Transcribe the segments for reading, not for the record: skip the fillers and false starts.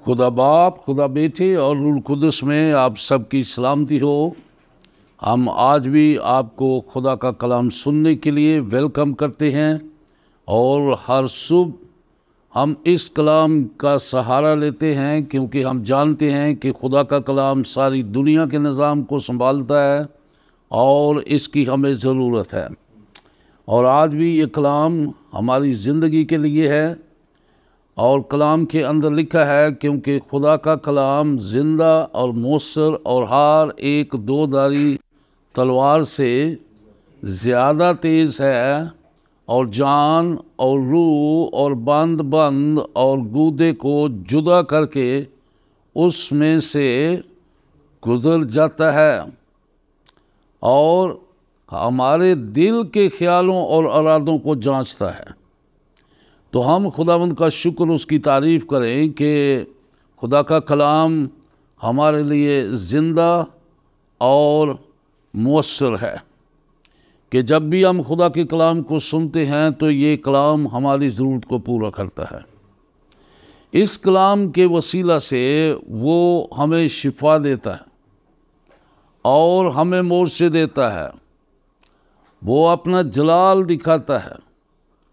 خدا باپ، خدا بیٹے اور روح القدس میں آپ سب کی سلامتی ہو۔ ہم آج بھی آپ کو خدا کا کلام سننے کے لیے ویلکم کرتے ہیں، اور ہر صبح ہم اس کلام کا سہارا لیتے ہیں، کیونکہ ہم جانتے ہیں کہ خدا کا کلام ساری دنیا کے نظام کو سنبھالتا ہے اور اس کی ہمیں ضرورت ہے۔ اور آج بھی یہ کلام ہماری زندگی کے لیے ہے، اور کلام کے اندر لکھا ہے کیونکہ خدا کا کلام زندہ اور مؤثر اور ہر ایک دو دھاری تلوار سے زیادہ تیز ہے، اور جان اور روح اور بند اور گودے کو جدا کر کے اس میں سے گزر جاتا ہے، اور ہمارے دل کے خیالوں اور ارادوں کو جانچتا ہے۔ تو ہم خداوند کا شکر، اس کی تعریف کریں کہ خدا کا کلام ہمارے لیے زندہ اور مؤثر ہے، کہ جب بھی ہم خدا کے کلام کو سنتے ہیں تو یہ کلام ہماری ضرورت کو پورا کرتا ہے۔ اس کلام کے وسیلہ سے وہ ہمیں شفا دیتا ہے اور ہمیں موجزے دیتا ہے، وہ اپنا جلال دکھاتا ہے،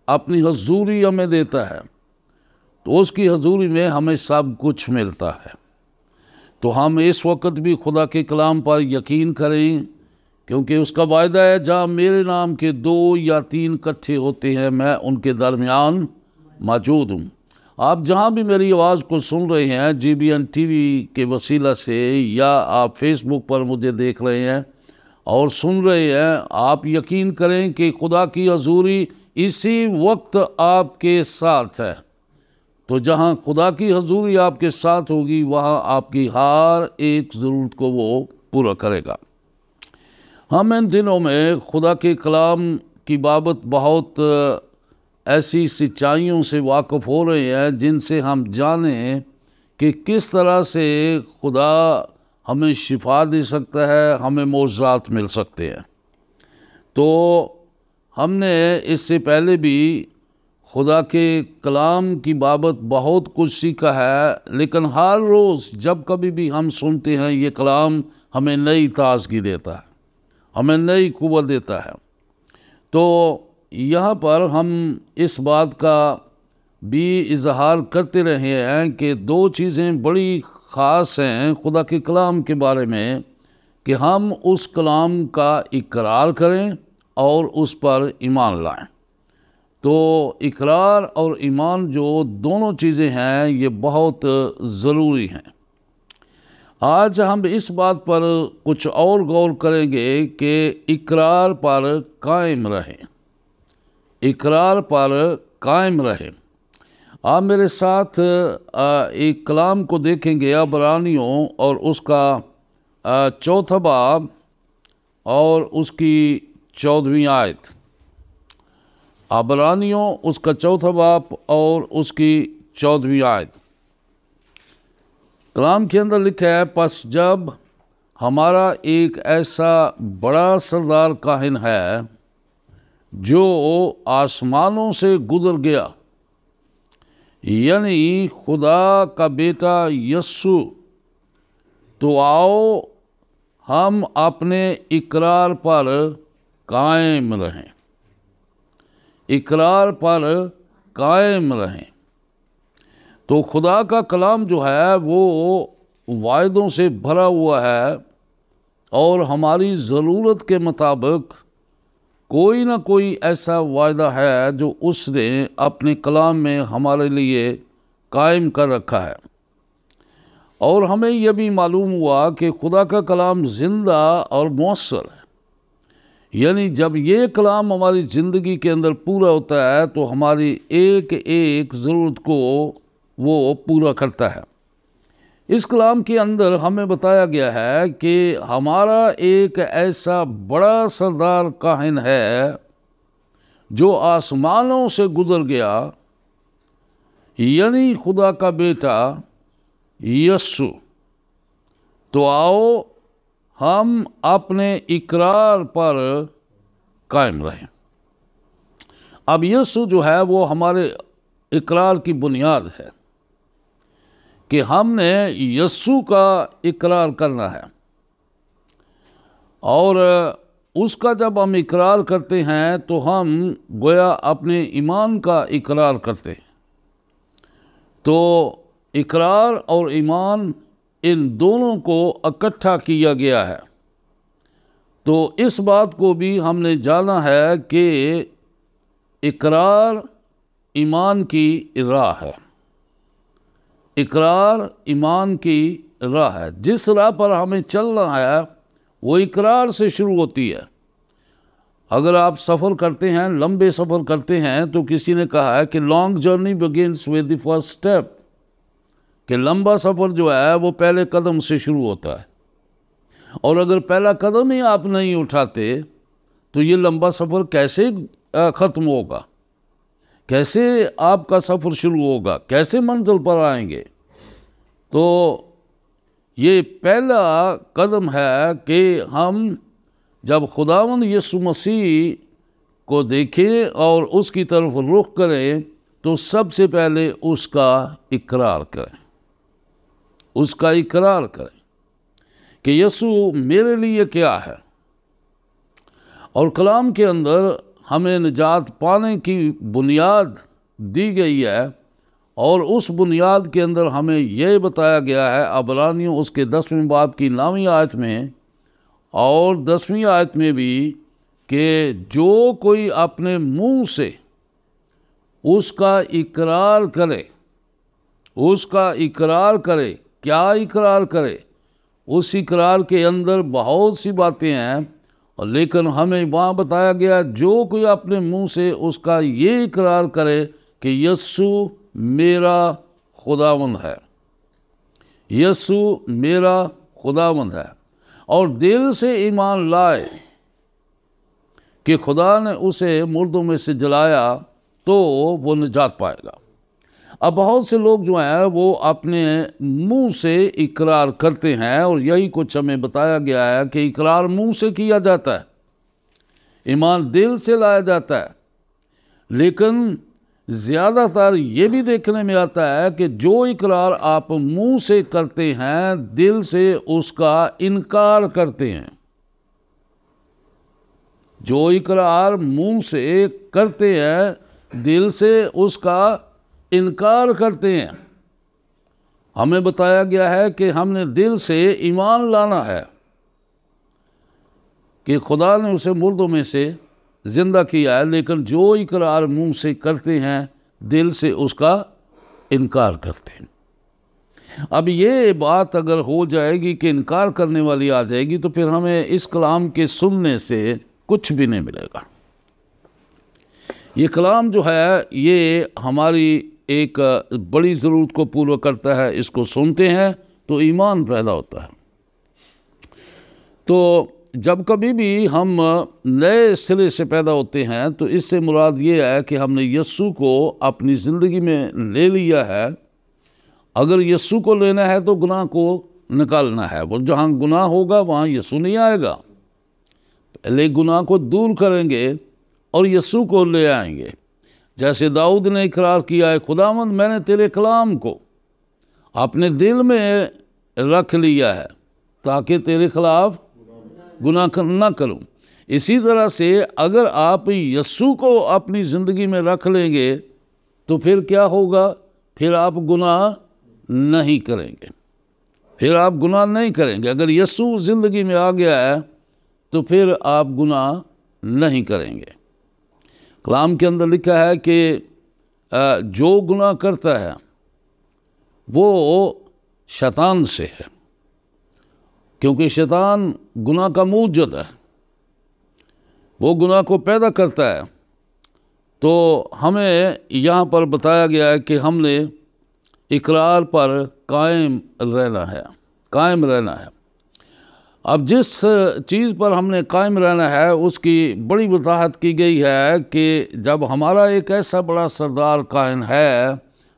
اپنی حضوری ہمیں دیتا ہے، تو اس کی حضوری میں ہمیں سب کچھ ملتا ہے۔ تو ہم اس وقت بھی خدا کے کلام پر یقین کریں، کیونکہ اس کا وعدہ ہے، جہاں میرے نام کے 2 یا 3 اکٹھے ہوتے ہیں میں ان کے درمیان موجود ہوں۔ آپ جہاں بھی میری آواز کو سن رہے ہیں، GBN TV کے وسیلہ سے، یا آپ فیس بک پر مجھے دیکھ رہے ہیں اور سن رہے ہیں، آپ یقین کریں کہ خدا کی حضوری اسی وقت آپ کے ساتھ ہے۔ تو جہاں خدا کی حضوری آپ کے ساتھ ہوگی، وہاں آپ کی ہر ایک ضرورت کو وہ پورا کرے گا۔ ہم ان دنوں میں خدا کے کلام کی بابت بہت ایسی سچائیوں سے واقف ہو رہے ہیں جن سے ہم جانیں کہ کس طرح سے خدا ہمیں شفا دے سکتا ہے، ہمیں معجزات مل سکتے ہیں۔ تو ہم نے اس سے پہلے بھی خدا کے کلام کی بابت بہت کچھ سیکھا ہے، لیکن ہر روز جب کبھی بھی ہم سنتے ہیں، یہ کلام ہمیں نئی تازگی دیتا ہے، ہمیں نئی قوت دیتا ہے۔ تو یہاں پر ہم اس بات کا بھی اظہار کرتے رہے ہیں کہ 2 چیزیں بڑی خاص ہیں خدا کے کلام کے بارے میں، کہ ہم اس کلام کا اقرار کریں اور اس پر ایمان لائیں۔ تو اقرار اور ایمان جو دونوں چیزیں ہیں، یہ بہت ضروری ہیں۔ آج ہم اس بات پر کچھ اور غور کریں گے کہ اقرار پر قائم رہیں، اقرار پر قائم رہیں۔ آپ میرے ساتھ ایک کلام کو دیکھیں گے، عبرانیوں اور اس کا 4 باب اور اس کی 14ویں آیت۔ عبرانیوں اس کا 4 باب اور اس کی 14ویں آیت۔ کلام کے اندر لکھا ہے، پس جب ہمارا ایک ایسا بڑا سردار کاہن ہے جو آسمانوں سے گزر گیا، یعنی خدا کا بیٹا یسوع، تو آؤ ہم اپنے اقرار پر قائم رہیں، اقرار پر قائم رہیں۔ تو خدا کا کلام جو ہے وہ وعدوں سے بھرا ہوا ہے، اور ہماری ضرورت کے مطابق کوئی نہ کوئی ایسا وعدہ ہے جو اس نے اپنے کلام میں ہمارے لیے قائم کر رکھا ہے۔ اور ہمیں یہ بھی معلوم ہوا کہ خدا کا کلام زندہ اور مؤثر ہے، یعنی جب یہ کلام ہماری زندگی کے اندر پورا ہوتا ہے تو ہماری ایک ایک ضرورت کو وہ پورا کرتا ہے۔ اس کلام کے اندر ہمیں بتایا گیا ہے کہ ہمارا ایک ایسا بڑا سردار کاہن ہے جو آسمانوں سے گزر گیا، یعنی خدا کا بیٹا یسوع، تو آؤ ہم اپنے اقرار پر قائم رہیں۔ اب یسوع جو ہے وہ ہمارے اقرار کی بنیاد ہے، کہ ہم نے یسوع کا اقرار کرنا ہے، اور اس کا جب ہم اقرار کرتے ہیں تو ہم گویا اپنے ایمان کا اقرار کرتے ہیں۔ تو اقرار اور ایمان ان دونوں کو اکٹھا کیا گیا ہے۔ تو اس بات کو بھی ہم نے جانا ہے کہ اقرار ایمان کی راہ ہے، اقرار ایمان کی راہ ہے۔ جس راہ پر ہمیں چلنا ہے وہ اقرار سے شروع ہوتی ہے۔ اگر آپ سفر کرتے ہیں، لمبے سفر کرتے ہیں، تو کسی نے کہا ہے کہ long journey begins with the first step، کہ لمبا سفر جو ہے وہ پہلے قدم سے شروع ہوتا ہے، اور اگر پہلا قدم ہی آپ نہیں اٹھاتے تو یہ لمبا سفر کیسے ختم ہوگا، کیسے آپ کا سفر شروع ہوگا، کیسے منزل پر آئیں گے؟ تو یہ پہلا قدم ہے کہ ہم جب خداوند یسوع مسیح کو دیکھیں اور اس کی طرف رخ کریں تو سب سے پہلے اس کا اقرار کریں، اس کا اقرار کریں کہ یسوع میرے لیے کیا ہے۔ اور کلام کے اندر ہمیں نجات پانے کی بنیاد دی گئی ہے، اور اس بنیاد کے اندر ہمیں یہ بتایا گیا ہے عبرانیوں اس کے 10ویں باب کی 9ویں آیت میں اور 10ویں آیت میں بھی، کہ جو کوئی اپنے منہ سے اس کا اقرار کرے، اس کا اقرار کرے، کیا اقرار کرے؟ اس اقرار کے اندر بہت سی باتیں ہیں، لیکن ہمیں وہاں بتایا گیا جو کوئی اپنے منہ سے اس کا یہ اقرار کرے کہ یسوع میرا خداوند ہے، یسوع میرا خداوند ہے، اور دل سے ایمان لائے کہ خدا نے اسے مردوں میں سے جلایا تو وہ نجات پائے گا۔ اب بہت سے لوگ جو ہیں وہ اپنے منہ سے اقرار کرتے ہیں، اور یہی کچھ ہمیں بتایا گیا ہے کہ اقرار منہ سے کیا جاتا ہے، ایمان دل سے لایا جاتا ہے، لیکن زیادہ تر یہ بھی دیکھنے میں آتا ہے کہ جو اقرار آپ منہ سے کرتے ہیں دل سے اس کا انکار کرتے ہیں، جو اقرار منہ سے کرتے ہیں دل سے اس کا انکار کرتے ہیں۔ ہمیں بتایا گیا ہے کہ ہم نے دل سے ایمان لانا ہے کہ خدا نے اسے مردوں میں سے زندہ کیا ہے، لیکن جو اقرار منہ سے کرتے ہیں دل سے اس کا انکار کرتے ہیں۔ اب یہ بات اگر ہو جائے گی کہ انکار کرنے والی آ جائے گی تو پھر ہمیں اس کلام کے سننے سے کچھ بھی نہیں ملے گا۔ یہ کلام جو ہے یہ ہماری ایک بڑی ضرورت کو پورا کرتا ہے، اس کو سنتے ہیں تو ایمان پیدا ہوتا ہے۔ تو جب کبھی بھی ہم نئے سرے سے پیدا ہوتے ہیں تو اس سے مراد یہ ہے کہ ہم نے یسوع کو اپنی زندگی میں لے لیا ہے۔ اگر یسوع کو لینا ہے تو گناہ کو نکالنا ہے، وہ جہاں گناہ ہوگا وہاں یسوع نہیں آئے گا۔ پہلے گناہ کو دور کریں گے اور یسوع کو لے آئیں گے۔ جیسے داؤد نے اقرار کیا ہے، خداوند میں نے تیرے کلام کو اپنے دل میں رکھ لیا ہے تاکہ تیرے خلاف گناہ نہ کروں۔ اسی طرح سے اگر آپ یسوع کو اپنی زندگی میں رکھ لیں گے تو پھر کیا ہوگا؟ پھر آپ گناہ نہیں کریں گے، پھر آپ گناہ نہیں کریں گے۔ اگر یسوع زندگی میں آ گیا ہے تو پھر آپ گناہ نہیں کریں گے۔ کلام کے اندر لکھا ہے کہ جو گناہ کرتا ہے وہ شیطان سے ہے، کیونکہ شیطان گناہ کا موجد ہے، وہ گناہ کو پیدا کرتا ہے۔ تو ہمیں یہاں پر بتایا گیا ہے کہ ہم نے اقرار پر قائم رہنا ہے، قائم رہنا ہے۔ اب جس چیز پر ہم نے قائم رہنا ہے اس کی بڑی وضاحت کی گئی ہے کہ جب ہمارا ایک ایسا بڑا سردار کائن ہے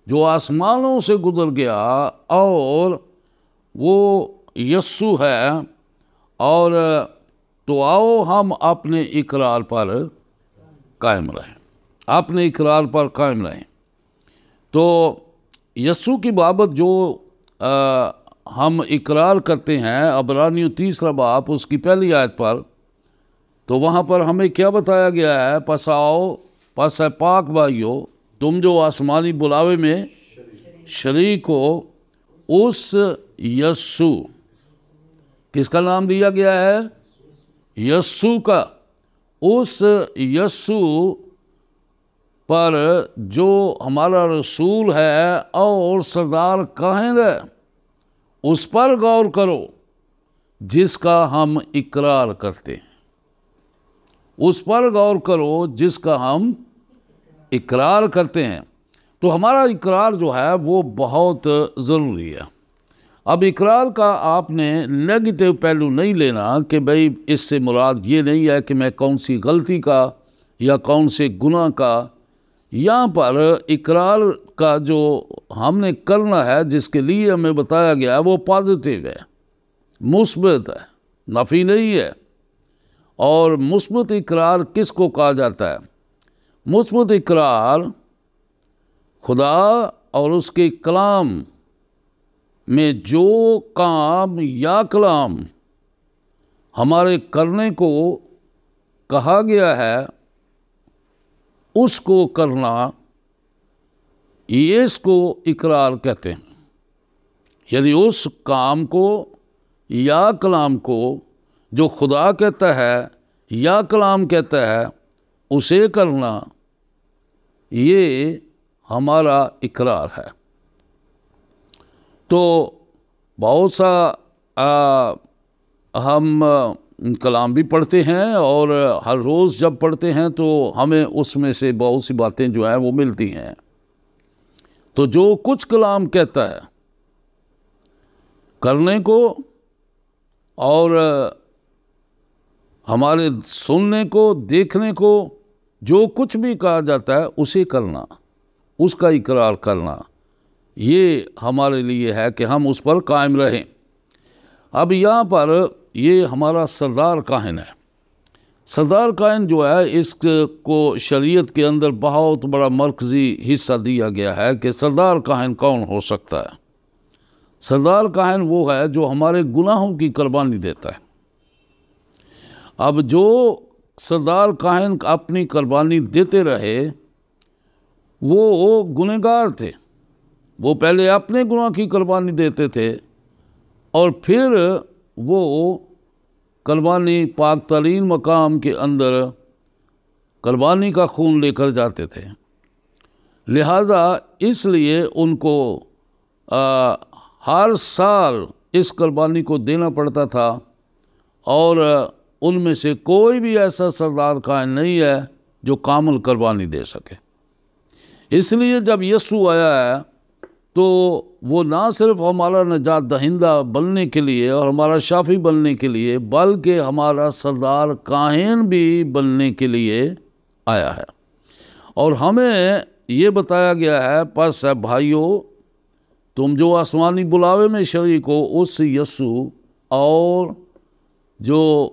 جو آسمانوں سے گزر گیا اور وہ یسوع ہے، اور تو آؤ ہم اپنے اقرار پر قائم رہیں، اپنے اقرار پر قائم رہیں۔ تو یسوع کی بابت جو ہم اقرار کرتے ہیں عبرانیوں 3 باب اس کی پہلی آیت پر، تو وہاں پر ہمیں کیا بتایا گیا ہے؟ پس آؤ، پس اے پاک بھائیو، تم جو آسمانی بلاوے میں شریک ہو، اس یسو، کس کا نام لیا گیا ہے؟ یسو کا، اس یسو پر جو ہمارا رسول ہے اور سردار کاہن ہے، اس پر غور کرو جس کا ہم اقرار کرتے ہیں۔ اس پر غور کرو جس کا ہم اقرار کرتے ہیں۔ تو ہمارا اقرار جو ہے وہ بہت ضروری ہے۔ اب اقرار کا آپ نے نیگیٹو پہلو نہیں لینا کہ بھئی اس سے مراد یہ نہیں ہے کہ میں کون سی غلطی کا یا کون سے گناہ کا۔ یہاں پر اقرار کا جو ہم نے کرنا ہے، جس کے لیے ہمیں بتایا گیا ہے، وہ پازیٹیو ہے، مثبت ہے، نفی نہیں ہے۔ اور مثبت اقرار کس کو کہا جاتا ہے؟ مثبت اقرار خدا اور اس کے کلام میں جو کام یا کلام ہمارے کرنے کو کہا گیا ہے، اس کو کرنا، یہ اس کو اقرار کہتے ہیں۔ یعنی اس کام کو یا کلام کو جو خدا کہتا ہے یا کلام کہتا ہے، اسے کرنا، یہ ہمارا اقرار ہے۔ تو بہت سا ہم کلام بھی پڑھتے ہیں، اور ہر روز جب پڑھتے ہیں تو ہمیں اس میں سے بہت سی باتیں جو ہیں وہ ملتی ہیں۔ تو جو کچھ کلام کہتا ہے کرنے کو، اور ہمارے سننے کو، دیکھنے کو، جو کچھ بھی کہا جاتا ہے اسے کرنا، اس کا اقرار کرنا، یہ ہمارے لیے ہے کہ ہم اس پر قائم رہیں۔ اب یہاں پر یہ ہمارا سردار کاہن ہے۔ سردار کاہن جو ہے، اس کو شریعت کے اندر بہت بڑا مرکزی حصہ دیا گیا ہے کہ سردار کاہن کون ہو سکتا ہے۔ سردار کاہن وہ ہے جو ہمارے گناہوں کی قربانی دیتا ہے۔ اب جو سردار کاہن اپنی قربانی دیتے رہے، وہ گنہگار تھے۔ وہ پہلے اپنے گناہ کی قربانی دیتے تھے، اور پھر وہ قربانی پاک ترین مقام کے اندر قربانی کا خون لے کر جاتے تھے۔ لہٰذا اس لیے ان کو ہر سال اس قربانی کو دینا پڑتا تھا، اور ان میں سے کوئی بھی ایسا سردار کاہن نہیں ہے جو کامل قربانی دے سکے۔ اس لیے جب یسوع آیا ہے تو وہ نہ صرف ہمارا نجات دہندہ بننے کے لیے اور ہمارا شافی بننے کے لیے، بلکہ ہمارا سردار کاہن بھی بننے کے لیے آیا ہے۔ اور ہمیں یہ بتایا گیا ہے، پس اے بھائیو، تم جو آسمانی بلاوے میں شریک ہو، اس یسوع اور جو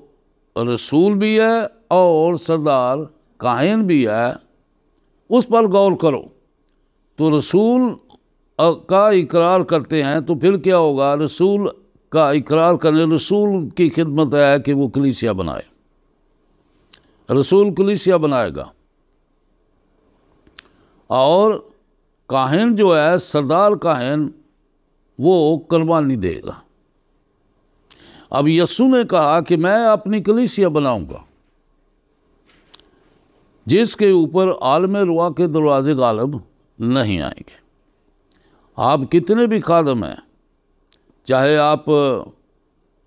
رسول بھی ہے اور سردار کاہن بھی ہے، اس پر غور کرو۔ تو رسول کا اقرار کرتے ہیں تو پھر کیا ہوگا؟ رسول کا اقرار کرنے، رسول کی خدمت ہے کہ وہ کلیسیا بنائے۔ رسول کلیسیا بنائے گا، اور کاہن جو ہے، سردار کاہن، وہ قربانی دے گا۔ اب یسوع نے کہا کہ میں اپنی کلیسیا بناؤں گا جس کے اوپر عالم روا کے دروازے غالب نہیں آئیں گے۔ آپ کتنے بھی خادم ہیں، چاہے آپ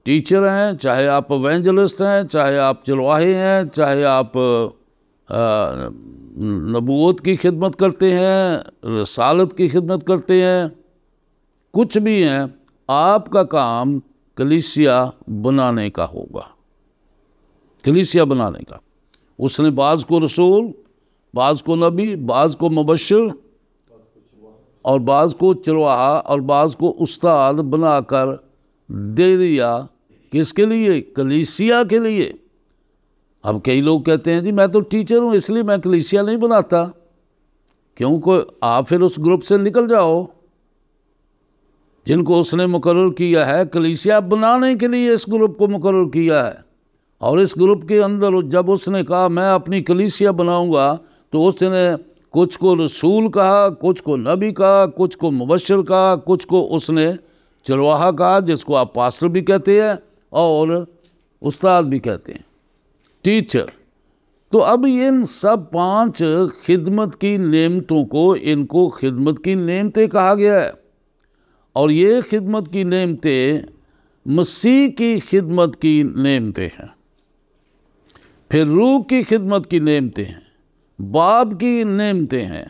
ٹیچر ہیں، چاہے آپ ایونجلسٹ ہیں، چاہے آپ چرواہے ہیں، چاہے آپ نبوت کی خدمت کرتے ہیں، رسالت کی خدمت کرتے ہیں، کچھ بھی ہیں، آپ کا کام کلیسیا بنانے کا ہوگا۔ کلیسیا بنانے کا۔ اس نے بعض کو رسول، بعض کو نبی، بعض کو مبشر، اور بعض کو چرواہا، اور بعض کو استاد بنا کر دے دیا۔ کس کے لیے؟ کلیسیا کے لیے۔ اب کئی لوگ کہتے ہیں جی میں تو ٹیچر ہوں اس لیے میں کلیسیا نہیں بناتا۔ کیوں؟ آپ پھر اس گروپ سے نکل جاؤ۔ جن کو اس نے مقرر کیا ہے، کلیسیا بنانے کے لیے اس گروپ کو مقرر کیا ہے۔ اور اس گروپ کے اندر جب اس نے کہا میں اپنی کلیسیا بناؤں گا، تو اس نے کچھ کو رسول کہا، کچھ کو نبی کہا، کچھ کو مبشر کہا، کچھ کو اس نے چرواہا کہا، جس کو آپ پاسٹر بھی کہتے ہیں اور استاد بھی کہتے ہیں، ٹیچر۔ تو اب ان سب 5 خدمت کی نعمتوں کو، ان کو خدمت کی نعمتیں کہا گیا ہے، اور یہ خدمت کی نعمتیں مسیح کی خدمت کی نعمتیں ہیں، پھر روح کی خدمت کی نعمتیں ہیں، باپ کی نعمتیں ہیں،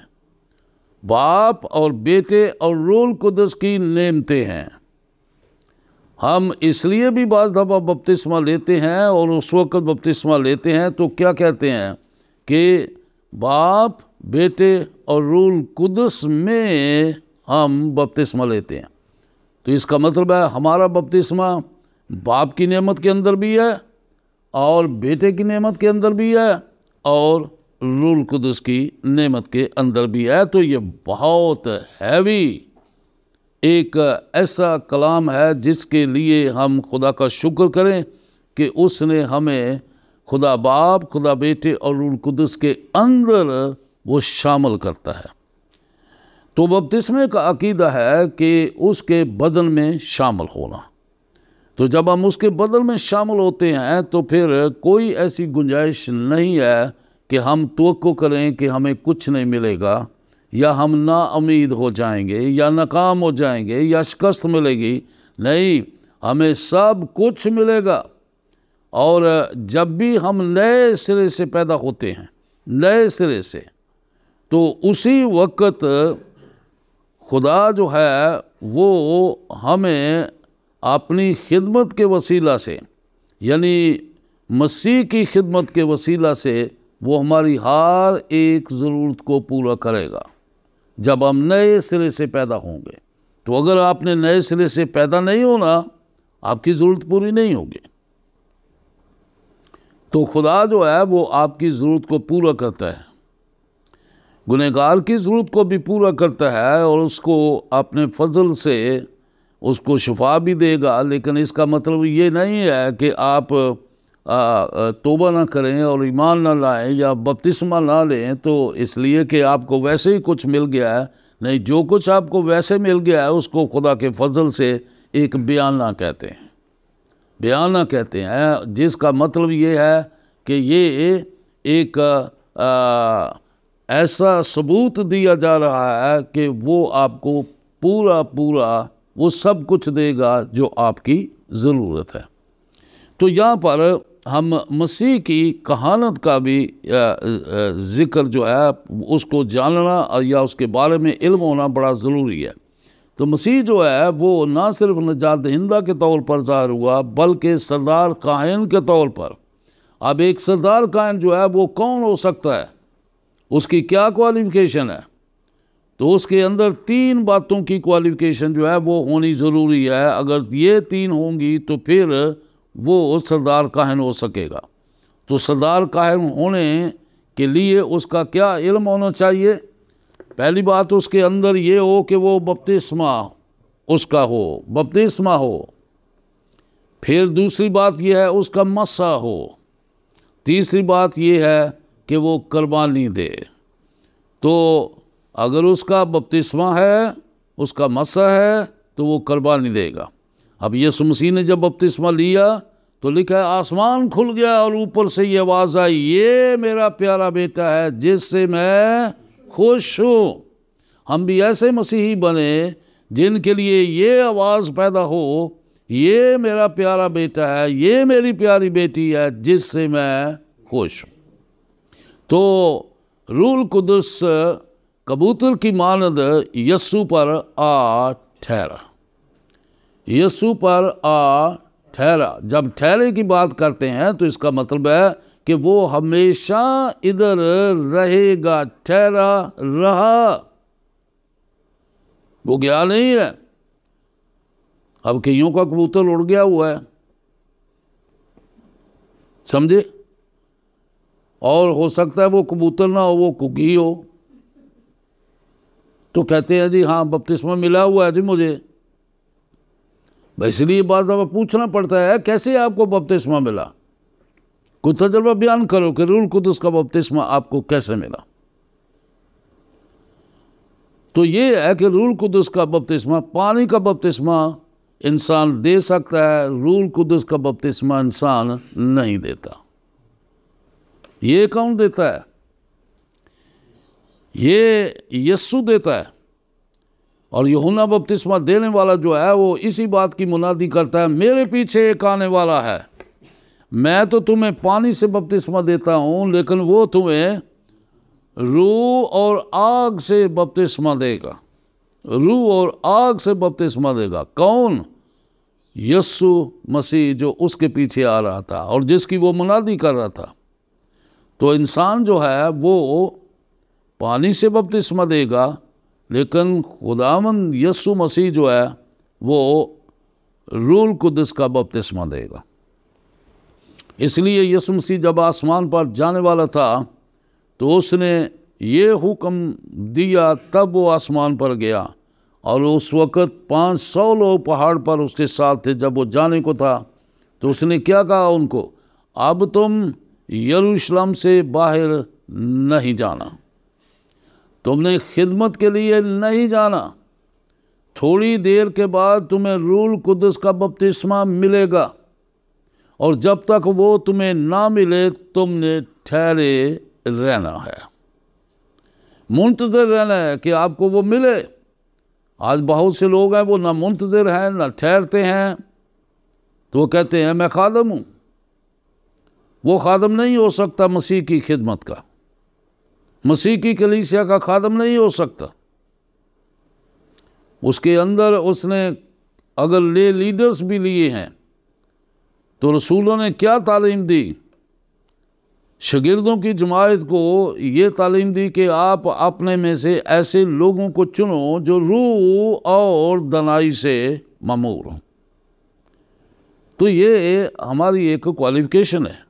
باپ اور بیٹے اور روح القدس کی نعمتیں ہیں۔ ہم اس لیے بھی بعض دفعہ بپتسمہ لیتے ہیں، اور اس وقت بپتسمہ لیتے ہیں تو کیا کہتے ہیں کہ باپ، بیٹے اور روح القدس میں ہم بپتسمہ لیتے ہیں۔ تو اس کا مطلب ہے ہمارا بپتسمہ باپ کی نعمت کے اندر بھی ہے، اور بیٹے کی نعمت کے اندر بھی ہے، اور روح القدس کی نعمت کے اندر بھی ہے۔ تو یہ بہت ہیوی ایک ایسا کلام ہے جس کے لیے ہم خدا کا شکر کریں کہ اس نے ہمیں خدا باپ، خدا بیٹے اور روح القدس کے اندر وہ شامل کرتا ہے۔ تو بپتسمے کا عقیدہ ہے کہ اس کے بدن میں شامل ہونا۔ تو جب ہم اس کے بدن میں شامل ہوتے ہیں تو پھر کوئی ایسی گنجائش نہیں ہے کہ ہم توقع کریں کہ ہمیں کچھ نہیں ملے گا، یا ہم نا امید ہو جائیں گے، یا ناکام ہو جائیں گے، یا شکست ملے گی۔ نہیں، ہمیں سب کچھ ملے گا۔ اور جب بھی ہم نئے سرے سے پیدا ہوتے ہیں، نئے سرے سے، تو اسی وقت خدا جو ہے وہ ہمیں اپنی خدمت کے وسیلہ سے، یعنی مسیح کی خدمت کے وسیلہ سے، وہ ہماری ہر ایک ضرورت کو پورا کرے گا جب ہم نئے سرے سے پیدا ہوں گے۔ تو اگر آپ نے نئے سرے سے پیدا نہیں ہونا، آپ کی ضرورت پوری نہیں ہوگی۔ تو خدا جو ہے وہ آپ کی ضرورت کو پورا کرتا ہے، گنہگار کی ضرورت کو بھی پورا کرتا ہے، اور اس کو اپنے فضل سے اس کو شفا بھی دے گا۔ لیکن اس کا مطلب یہ نہیں ہے کہ آپ توبہ نہ کریں اور ایمان نہ لائیں یا بپتسمہ نہ لیں تو اس لیے کہ آپ کو ویسے ہی کچھ مل گیا ہے۔ نہیں، جو کچھ آپ کو ویسے مل گیا ہے اس کو خدا کے فضل سے ایک بیانہ کہتے ہیں، بیانہ کہتے ہیں، جس کا مطلب یہ ہے کہ یہ ایک ایسا ثبوت دیا جا رہا ہے کہ وہ آپ کو پورا وہ سب کچھ دے گا جو آپ کی ضرورت ہے۔ تو یہاں پر ہم مسیح کی کہانت کا بھی ذکر جو ہے اس کو جاننا یا اس کے بارے میں علم ہونا بڑا ضروری ہے۔ تو مسیح جو ہے وہ نہ صرف نجات دہندہ کے طور پر ظاہر ہوا بلکہ سردار کاہن کے طور پر۔ اب ایک سردار کاہن جو ہے وہ کون ہو سکتا ہے؟ اس کی کیا کوالیفیکیشن ہے؟ تو اس کے اندر 3 باتوں کی کوالیفیکیشن جو ہے وہ ہونی ضروری ہے۔ اگر یہ 3 ہوں گی تو پھر وہ سردار کاہن ہو سکے گا۔ تو سردار کاہن ہونے کے لیے اس کا کیا علم ہونا چاہیے؟ پہلی بات اس کے اندر یہ ہو کہ وہ بپتسمہ اس کا ہو، بپتسمہ ہو۔ پھر دوسری بات یہ ہے اس کا مسح ہو۔ تیسری بات یہ ہے کہ وہ قربانی دے۔ تو اگر اس کا بپتسمہ ہے، اس کا مسح ہے، تو وہ قربانی دے گا۔ اب یسوع مسیح نے جب بپتسمہ لیا تو لکھا ہے آسمان کھل گیا اور اوپر سے یہ آواز آئی، یہ میرا پیارا بیٹا ہے جس سے میں خوش ہوں۔ ہم بھی ایسے مسیحی بنے جن کے لیے یہ آواز پیدا ہو، یہ میرا پیارا بیٹا ہے، یہ میری پیاری بیٹی ہے جس سے میں خوش ہوں۔ تو روح القدس کبوتر کی مانند یسوع پر آ ٹھہرا، یسوع پر آ ٹھہرا۔ جب ٹھہرے کی بات کرتے ہیں تو اس کا مطلب ہے کہ وہ ہمیشہ ادھر رہے گا، ٹھہرا رہا، وہ گیا نہیں ہے۔ اب کئیوں کا کبوتر اڑ گیا ہوا ہے، سمجھے؟ اور ہو سکتا ہے وہ کبوتر نہ ہو، وہ کگی ہو، تو کہتے ہیں جی ہاں بپتسمہ ملا ہوا ہے جی مجھے، اس لیے بعض دفعہ پوچھنا پڑتا ہے کیسے آپ کو بپتسمہ ملا؟ کوئی تجربہ بیان کرو کہ روح القدس کا بپتسمہ آپ کو کیسے ملا؟ تو یہ ہے کہ روح القدس کا بپتسمہ، پانی کا بپتسمہ انسان دے سکتا ہے، روح القدس کا بپتسمہ انسان نہیں دیتا۔ یہ کون دیتا ہے؟ یہ یسوع دیتا ہے۔ اور یوحنا بپتسمہ دینے والا جو ہے وہ اسی بات کی منادی کرتا ہے، میرے پیچھے ایک آنے والا ہے، میں تو تمہیں پانی سے بپتسمہ دیتا ہوں لیکن وہ تمہیں روح اور آگ سے بپتسمہ دے گا، روح اور آگ سے بپتسمہ دے گا۔ کون؟ یسوع مسیح، جو اس کے پیچھے آ رہا تھا اور جس کی وہ منادی کر رہا تھا۔ تو انسان جو ہے وہ پانی سے بپتسمہ دے گا، لیکن خداوند یسوع مسیح جو ہے وہ روح القدس کا بپتسمہ دے گا۔ اس لیے یسوع مسیح جب آسمان پر جانے والا تھا تو اس نے یہ حکم دیا، تب وہ آسمان پر گیا، اور اس وقت 500 لوگ پہاڑ پر اس کے ساتھ تھے۔ جب وہ جانے کو تھا تو اس نے کیا کہا ان کو؟ اب تم یروشلم سے باہر نہیں جانا، تم نے خدمت کے لیے نہیں جانا، تھوڑی دیر کے بعد تمہیں روح القدس کا بپتسمہ ملے گا، اور جب تک وہ تمہیں نہ ملے تم نے ٹھہرے رہنا ہے، منتظر رہنا ہے کہ آپ کو وہ ملے۔ آج بہت سے لوگ ہیں وہ نہ منتظر ہیں نہ ٹھہرتے ہیں، تو وہ کہتے ہیں میں خادم ہوں۔ وہ خادم نہیں ہو سکتا مسیح کی خدمت کا، مسیح کی کلیسیا کا خادم نہیں ہو سکتا۔ اس کے اندر اس نے اگر لیڈرز بھی لیے ہیں تو رسولوں نے کیا تعلیم دی؟ شاگردوں کی جماعت کو یہ تعلیم دی کہ آپ اپنے میں سے ایسے لوگوں کو چنو جو روح اور دانائی سے معمور ہوں۔ تو یہ ہماری ایک کوالیفیکیشن ہے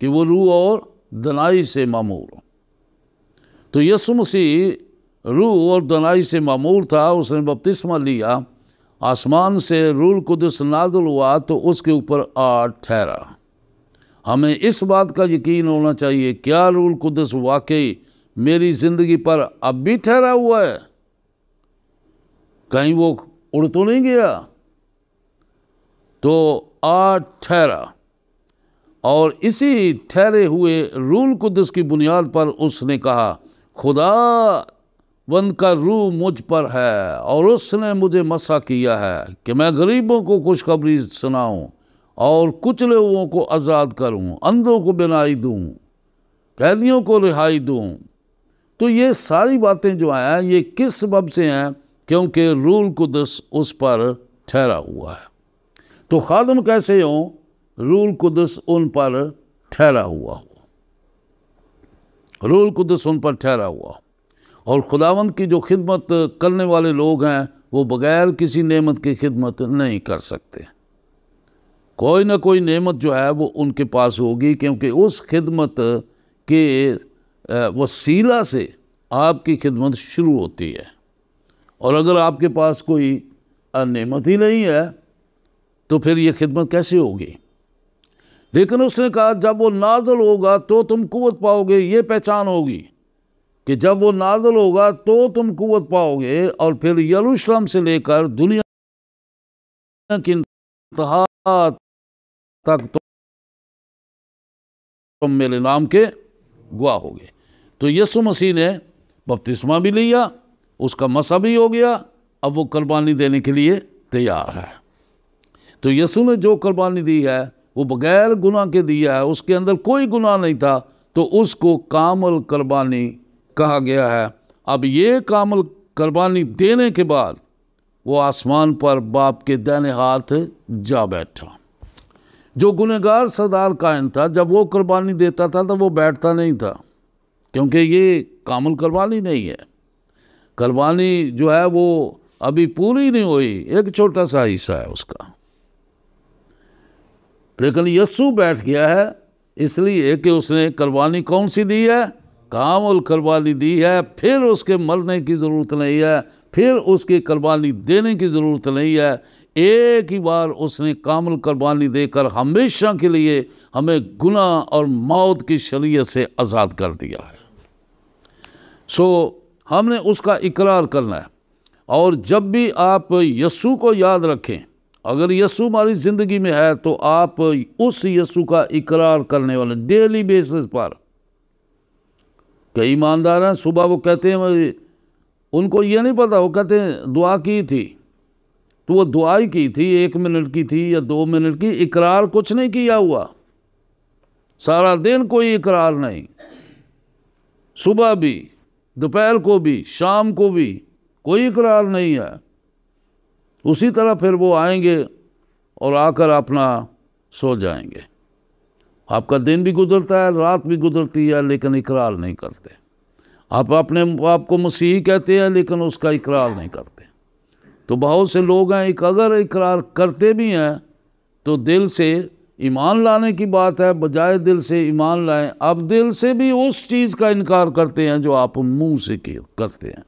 کہ وہ روح اور دانائی سے معمور ہوں۔ تو یسوع مسیح روح اور دانائی سے معمور تھا، اس نے بپتسمہ لیا، آسمان سے روح القدس نازل ہوا تو اس کے اوپر آ ٹھہرا۔ ہمیں اس بات کا یقین ہونا چاہیے، کیا روح القدس واقعی میری زندگی پر اب بھی ٹھہرا ہوا ہے؟ کہیں وہ اڑ تو نہیں گیا؟ تو آ ٹھہرا، اور اسی ٹھہرے ہوئے روح القدس کی بنیاد پر اس نے کہا خدا بند کا روح مجھ پر ہے، اور اس نے مجھے مسح کیا ہے کہ میں غریبوں کو خوشخبری سناؤں اور کچلے ہوئوں کو آزاد کروں، اندھوں کو بینائی دوں، قیدیوں کو رہائی دوں۔ تو یہ ساری باتیں جو ہیں یہ کس سبب سے ہیں؟ کیونکہ روح القدس اس پر ٹھہرا ہوا ہے۔ تو خادم کیسے ہوں؟ روح القدس ان پر ٹھہرا ہوا ہو، روح القدس ان پر ٹھہرا ہوا ہو۔ اور خداوند کی جو خدمت کرنے والے لوگ ہیں وہ بغیر کسی نعمت کی خدمت نہیں کر سکتے۔ کوئی نہ کوئی نعمت جو ہے وہ ان کے پاس ہوگی، کیونکہ اس خدمت کے وسیلہ سے آپ کی خدمت شروع ہوتی ہے۔ اور اگر آپ کے پاس کوئی نعمت ہی نہیں ہے تو پھر یہ خدمت کیسے ہوگی؟ لیکن اس نے کہا جب وہ نازل ہوگا تو تم قوت پاؤ گے۔ یہ پہچان ہوگی کہ جب وہ نازل ہوگا تو تم قوت پاؤ گے، اور پھر یروشلم سے لے کر دنیا کی انتہا تک تم میرے نام کے گواہ ہوگے۔ تو یسوع مسیح نے بپتسمہ بھی لیا، اس کا مسح بھی ہو گیا، اب وہ قربانی دینے کے لیے تیار ہے۔ تو یسوع نے جو قربانی دی ہے وہ بغیر گناہ کے دیا ہے، اس کے اندر کوئی گناہ نہیں تھا، تو اس کو کامل قربانی کہا گیا ہے۔ اب یہ کامل قربانی دینے کے بعد وہ آسمان پر باپ کے دائیں ہاتھ جا بیٹھا۔ جو گنہگار سردار کائن تھا جب وہ قربانی دیتا تھا تو وہ بیٹھتا نہیں تھا، کیونکہ یہ کامل قربانی نہیں ہے۔ قربانی جو ہے وہ ابھی پوری نہیں ہوئی، ایک چھوٹا سا حصہ ہے اس کا۔ لیکن یسوع بیٹھ گیا ہے اس لیے کہ اس نے قربانی کون سی دی ہے؟ کامل قربانی دی ہے۔ پھر اس کے مرنے کی ضرورت نہیں ہے، پھر اس کی قربانی دینے کی ضرورت نہیں ہے۔ ایک ہی بار اس نے کامل قربانی دے کر ہمیشہ کے لیے ہمیں گناہ اور موت کی شریعت سے آزاد کر دیا ہے۔ ہم نے اس کا اقرار کرنا ہے، اور جب بھی آپ یسوع کو یاد رکھیں، اگر یسوع ہماری زندگی میں ہے تو آپ اس یسوع کا اقرار کرنے والے ڈیلی بیسس پر۔ کئی ایماندار ہیں، صبح وہ کہتے ہیں، ان کو یہ نہیں پتا، وہ کہتے ہیں دعا کی تھی، تو وہ دعا ہی کی تھی، 1 منٹ کی تھی یا 2 منٹ کی، اقرار کچھ نہیں کیا ہوا، سارا دن کوئی اقرار نہیں، صبح بھی، دوپہر کو بھی، شام کو بھی کوئی اقرار نہیں ہے۔ اسی طرح پھر وہ آئیں گے اور آ کر اپنا سو جائیں گے۔ آپ کا دن بھی گزرتا ہے، رات بھی گزرتی ہے، لیکن اقرار نہیں کرتے۔ آپ اپنے آپ کو مسیحی کہتے ہیں لیکن اس کا اقرار نہیں کرتے۔ تو بہت سے لوگ ہیں، اگر اقرار کرتے بھی ہیں تو دل سے ایمان لانے کی بات ہے، بجائے دل سے ایمان لائیں، اب دل سے بھی اس چیز کا انکار کرتے ہیں جو آپ منہ سے کرتے ہیں۔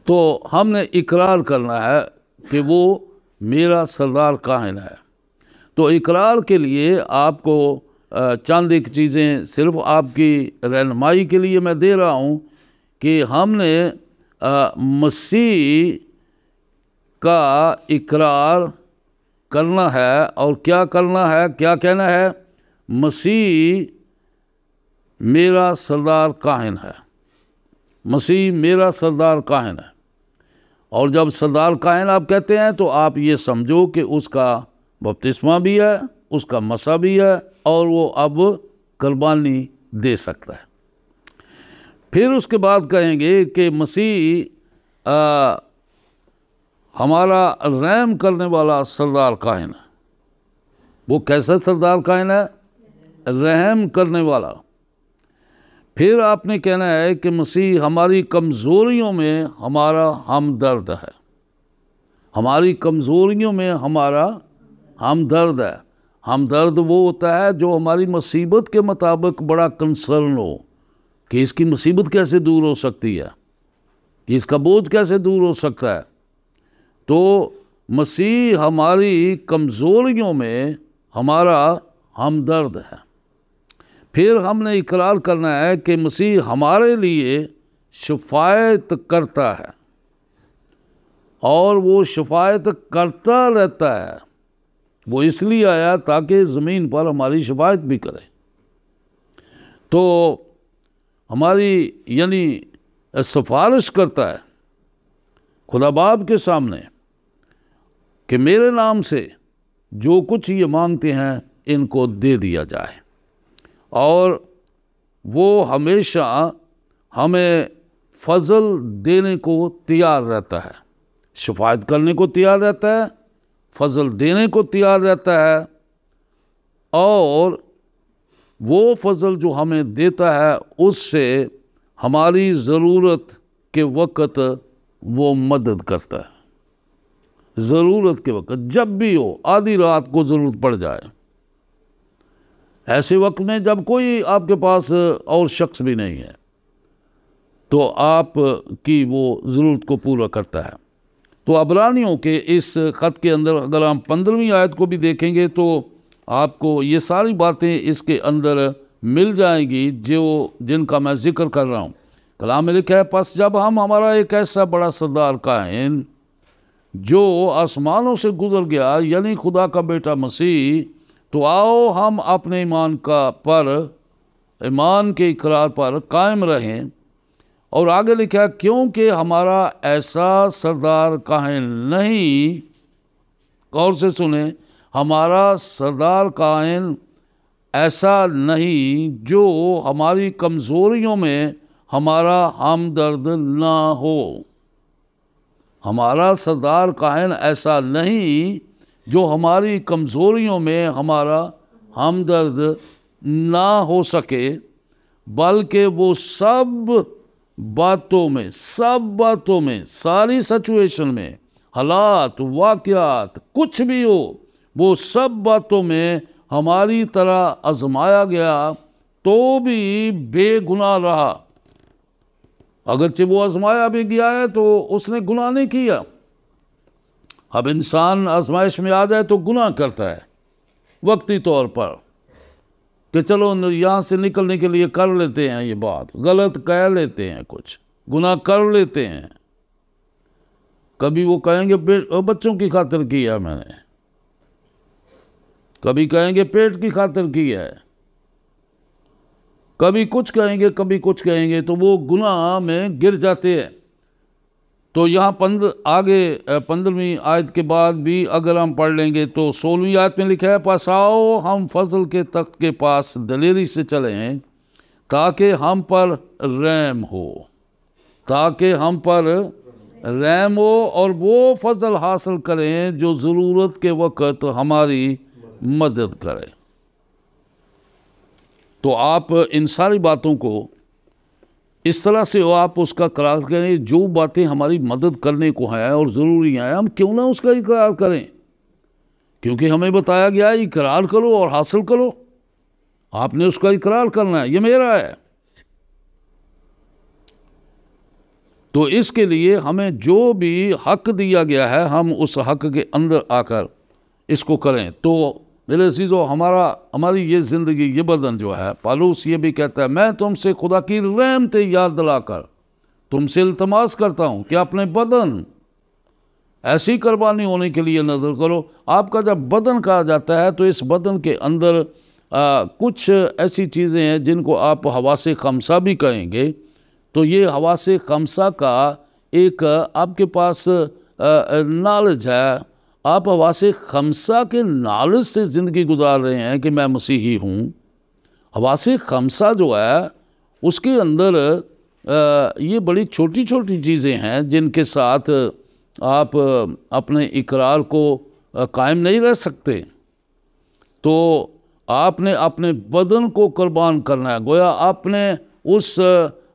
تو ہم نے اقرار کرنا ہے کہ وہ میرا سردار کاہن ہے۔ تو اقرار کے لیے آپ کو چند ایک چیزیں صرف آپ کی رہنمائی کے لیے میں دے رہا ہوں کہ ہم نے مسیح کا اقرار کرنا ہے، اور کیا کرنا ہے، کیا کہنا ہے؟ مسیح میرا سردار کاہن ہے، مسیح میرا سردار کاہن ہے۔ اور جب سردار کاہن آپ کہتے ہیں تو آپ یہ سمجھو کہ اس کا بپتسمہ بھی ہے، اس کا مسح بھی ہے، اور وہ اب قربانی دے سکتا ہے۔ پھر اس کے بعد کہیں گے کہ مسیح ہمارا رحم کرنے والا سردار کاہن ہے۔ وہ کیسا سردار کاہن ہے؟ رحم کرنے والا۔ پھر آپ نے کہنا ہے کہ مسیح ہماری کمزوریوں میں ہمارا ہمدرد ہے، ہماری کمزوریوں میں ہمارا ہمدرد ہے۔ ہمدرد وہ ہوتا ہے جو ہماری مصیبت کے مطابق بڑا کنسرن ہو کہ اس کی مصیبت کیسے دور ہو سکتی ہے، کہ اس کا بوجھ کیسے دور ہو سکتا ہے۔ تو مسیح ہماری کمزوریوں میں ہمارا ہمدرد ہے۔ پھر ہم نے اقرار کرنا ہے کہ مسیح ہمارے لیے شفاعت کرتا ہے، اور وہ شفاعت کرتا رہتا ہے۔ وہ اس لیے آیا تاکہ زمین پر ہماری شفاعت بھی کرے۔ تو ہماری یعنی سفارش کرتا ہے خدا باپ کے سامنے کہ میرے نام سے جو کچھ یہ مانگتے ہیں ان کو دے دیا جائے، اور وہ ہمیشہ ہمیں فضل دینے کو تیار رہتا ہے، شفاعت کرنے کو تیار رہتا ہے، فضل دینے کو تیار رہتا ہے، اور وہ فضل جو ہمیں دیتا ہے اس سے ہماری ضرورت کے وقت وہ مدد کرتا ہے۔ ضرورت کے وقت جب بھی ہو، آدھی رات کو ضرورت پڑ جائے، ایسے وقت میں جب کوئی آپ کے پاس اور شخص بھی نہیں ہے، تو آپ کی وہ ضرورت کو پورا کرتا ہے۔ تو عبرانیوں کے اس خط کے اندر اگر ہم 15ویں آیت کو بھی دیکھیں گے تو آپ کو یہ ساری باتیں اس کے اندر مل جائیں گی جن کا میں ذکر کر رہا ہوں۔ کلام میں لکھا ہے، پس جب ہم ہمارا ایک ایسا بڑا سردار کاہن جو آسمانوں سے گزر گیا، یعنی خدا کا بیٹا مسیح، تو آؤ ہم اپنے ایمان کے اقرار پر قائم رہیں۔ اور آگے لکھا ہے، کیونکہ ہمارا ایسا سردار کاہن نہیں، غور سے سنیں، ہمارا سردار کاہن ایسا نہیں جو ہماری کمزوریوں میں ہمارا ہمدرد نہ ہو۔ ہمارا سردار کاہن ایسا نہیں جو ہماری کمزوریوں میں ہمارا ہمدرد نہ ہو سکے، بلکہ وہ سب باتوں میں، ساری سچویشن میں، حالات، واقعات، کچھ بھی ہو، وہ سب باتوں میں ہماری طرح آزمایا گیا تو بھی بے گناہ رہا۔ اگرچہ وہ آزمایا بھی گیا ہے تو اس نے گناہ نہیں کیا، اب انسان آزمائش میں آ جائے تو گناہ کرتا ہے وقتی طور پر کہ چلو یہاں سے نکلنے کے لیے کر لیتے ہیں، یہ بات غلط کہہ لیتے ہیں، کچھ گناہ کر لیتے ہیں. کبھی وہ کہیں گے بچوں کی خاطر کیا میں نے، کبھی کہیں گے پیٹ کی خاطر کیا ہے، کبھی کچھ کہیں گے کبھی کچھ کہیں گے، تو وہ گناہ میں گر جاتے ہیں. تو یہاں آگے 15ویں آیت کے بعد بھی اگر ہم پڑھ لیں گے تو 16ویں آیت میں لکھا ہے، پس آؤ ہم فضل کے تخت کے پاس دلیری سے چلیں تاکہ ہم پر رحم ہو، تاکہ ہم پر رحم ہو اور وہ فضل حاصل کریں جو ضرورت کے وقت ہماری مدد کرے. تو آپ ان ساری باتوں کو اس طرح سے آپ اس کا اقرار کریں، جو باتیں ہماری مدد کرنے کو ہیں اور ضروری ہیں ہم کیوں نہ اس کا اقرار کریں، کیونکہ ہمیں بتایا گیا ہے اقرار کرو اور حاصل کرو. آپ نے اس کا اقرار کرنا ہے، یہ میرا ہے. تو اس کے لیے ہمیں جو بھی حق دیا گیا ہے ہم اس حق کے اندر آ کر اس کو کریں. تو میرے عزیزو، ہماری یہ زندگی، یہ بدن جو ہے، پالوس یہ بھی کہتا ہے، میں تم سے خدا کی رحمتیں یاد دلا کر تم سے التماس کرتا ہوں کہ اپنے بدن ایسی قربانی ہونے کے لیے نظر کرو. آپ کا جب بدن کہا جاتا ہے تو اس بدن کے اندر کچھ ایسی چیزیں ہیں جن کو آپ حواس خمسہ بھی کہیں گے. تو یہ حواس خمسہ کا ایک آپ کے پاس نالج ہے، آپ حواس خمسہ کے نالج سے زندگی گزار رہے ہیں کہ میں مسیحی ہوں. حواس خمسہ جو ہے اس کے اندر یہ بڑی چھوٹی چھوٹی چیزیں ہیں جن کے ساتھ آپ اپنے اقرار کو قائم نہیں رہ سکتے. تو آپ نے اپنے بدن کو قربان کرنا ہے. گویا آپ نے اس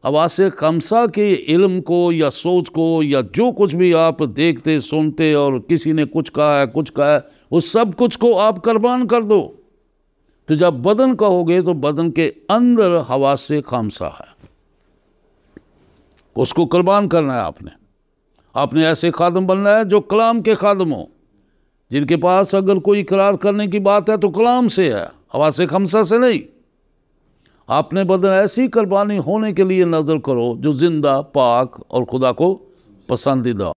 حواس خمسہ کے علم کو یا سوچ کو یا جو کچھ بھی آپ دیکھتے سنتے اور کسی نے کچھ کہا ہے اس سب کچھ کو آپ قربان کر دو. تو جب بدن کہو گے تو بدن کے اندر حواس خمسہ ہے، اس کو قربان کرنا ہے. آپ نے ایسے خادم بننا ہے جو کلام کے خادم ہوں، جن کے پاس اگر کوئی اقرار کرنے کی بات ہے تو کلام سے ہے، حواس خمسہ سے نہیں. آپ نے بدن ایسی قربانی ہونے کے لیے نظر کرو جو زندہ، پاک اور خدا کو پسندیدہ.